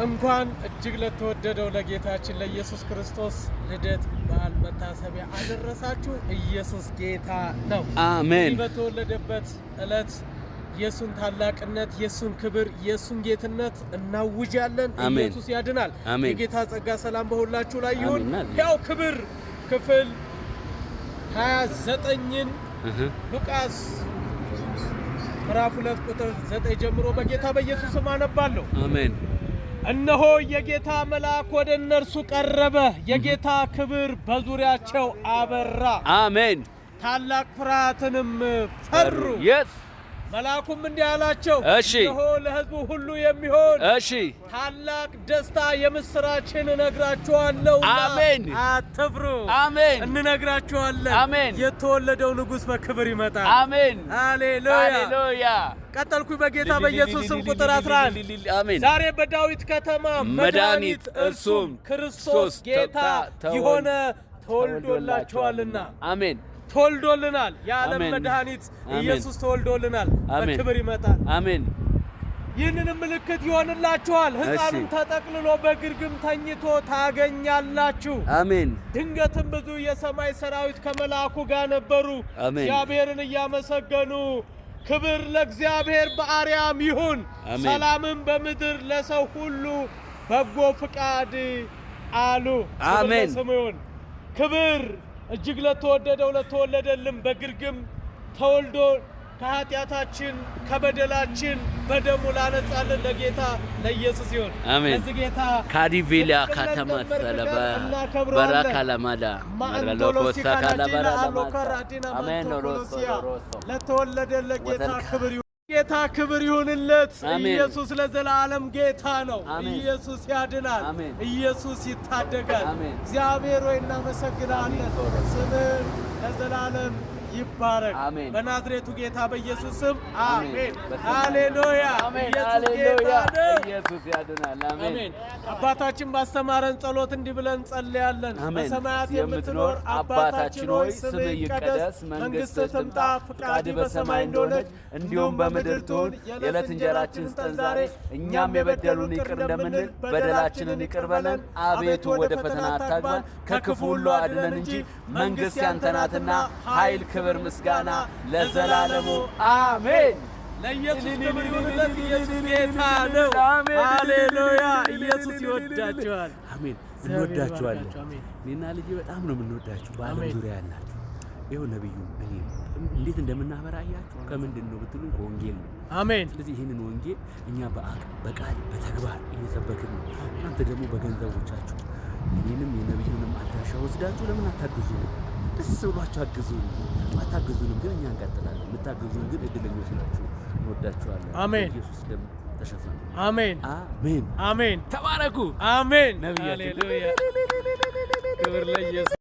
እንኳን እጅግ ለተወደደው ለጌታችን ለኢየሱስ ክርስቶስ ልደት በዓል መታሰቢያ አደረሳችሁ። ኢየሱስ ጌታ ነው። አሜን። በተወለደበት ዕለት የሱን ታላቅነት፣ የሱን ክብር፣ የሱን ጌትነት እናውጃለን። ኢየሱስ ያድናል። የጌታ ጸጋ ሰላም በሁላችሁ ላይ ይሁን። ያው ክብር ክፍል 29ን ሉቃስ ምዕራፍ 2 ቁጥር 9 ጀምሮ በጌታ በኢየሱስ ስም አነባለሁ። አሜን። እነሆ የጌታ መልአክ ወደ እነርሱ ቀረበ፣ የጌታ ክብር በዙሪያቸው አበራ። አሜን። ታላቅ ፍርሃትንም ፈሩ። መልአኩም እንዲህ አላቸው፣ እነሆ ለሕዝቡ ሁሉ የሚሆን ታላቅ ደስታ የምስራችን እነግራችኋለሁ። አሜን። አትፍሩ። አሜን። እንነግራችኋለን። አሜን። የተወለደው ንጉሥ በክብር ይመጣል። አሜን። ሃሌሉያ ሃሌሉያ። ቀጠልኩ በጌታ በኢየሱስ ስም ቁጥር 11 አሜን። ዛሬ በዳዊት ከተማ መድኃኒት እርሱም ክርስቶስ ጌታ የሆነ ተወልዶላችኋልና። አሜን። ተወልዶልናል። የዓለም መድኃኒት ኢየሱስ ተወልዶልናል። በክብር ይመጣል። አሜን። ይህንን ምልክት ይሆንላችኋል፣ ሕፃኑም ተጠቅልሎ በግርግም ተኝቶ ታገኛላችሁ። አሜን። ድንገትም ብዙ የሰማይ ሰራዊት ከመልአኩ ጋር ነበሩ፣ እግዚአብሔርን እያመሰገኑ ክብር ለእግዚአብሔር በአርያም ይሁን፣ ሰላምም በምድር ለሰው ሁሉ በጎ ፍቃድ አሉ። አሜን። ስሙን ክብር እጅግ ለተወደደው ለተወለደልን በግርግም ተወልዶ ከኃጢአታችን ከበደላችን በደሙ ላነጻልን ለጌታ ለኢየሱስ ይሁን። አሜን። ለዚህ ጌታ ካዲቬላ ከተማ ሰለባ በራካ ለማዳ ማንቶሎሲ ካላዲና አሎካራዲና ማንቶሎሲያ ለተወለደልን ለጌታ ክብር ይሁን። ጌታ ክብር ይሁንለት። ኢየሱስ ለዘላለም ጌታ ነው። ኢየሱስ ያድናል። ኢየሱስ ይታደጋል። እግዚአብሔር ሆይ እናመሰግናለን። ስምህ ለዘላለም ይባረክ። በናዝሬቱ ጌታ በኢየሱስ ስም አሜን። ሃሌሉያ። ኢየሱስ ጌታ ነው። ኢየሱስ ያድናል። አሜን። አባታችን ባስተማረን ጸሎት እንዲህ ብለን እንጸልያለን። በሰማያት የምትኖር አባታችን ሆይ ስምህ ይቀደስ፣ መንግሥትህ ትምጣ፣ ፈቃድህ በሰማይ እንደሆነች እንዲሁም በምድር ትሁን። የዕለት እንጀራችንን ስጠን ዛሬ፣ እኛም የበደሉን ይቅር እንደምንል በደላችንን ይቅር በለን። አቤቱ ወደ ፈተና አታግባን፣ ከክፉ ሁሉ አድነን እንጂ መንግሥት ያንተ ናትና ኃይል፣ ክብር፣ ምስጋና ለዘላለሙ አሜን። ለኢየሱስ ክብር ይሁንለት። ኢየሱስ ጌታ ነው። ሃሌሉያ። ኢየሱስ ይወዳችኋል። አሜን። እንወዳችኋለን። እኔና ልጄ በጣም ነው የምንወዳችሁ። በዓለም ዙሪያ ያላችሁ ይኸው ነብዩ እኔ እንዴት እንደምናበራያችሁ ከምንድን ነው ብትሉ ከወንጌል ነው። አሜን። ስለዚህ ይህንን ወንጌል እኛ በቃል በተግባር እየሰበክን ነው። እናንተ ደግሞ በገንዘቦቻችሁ እኔንም የነብዩንም አድራሻ ወስዳችሁ ለምን አታግዙ? ደስ ብሏችሁ አግዙን። አታግዙንም ግን እኛ እንቀጥላለን። የምታግዙን ግን እድለኞች ናችሁ። እንወዳችኋለን። አሜን። ኢየሱስ ደም ተሸፈነ። አሜን። አሜን። አሜን። ተባረኩ። አሜን። ነብያችን ሃሌሉያ። ክብር ለኢየሱስ።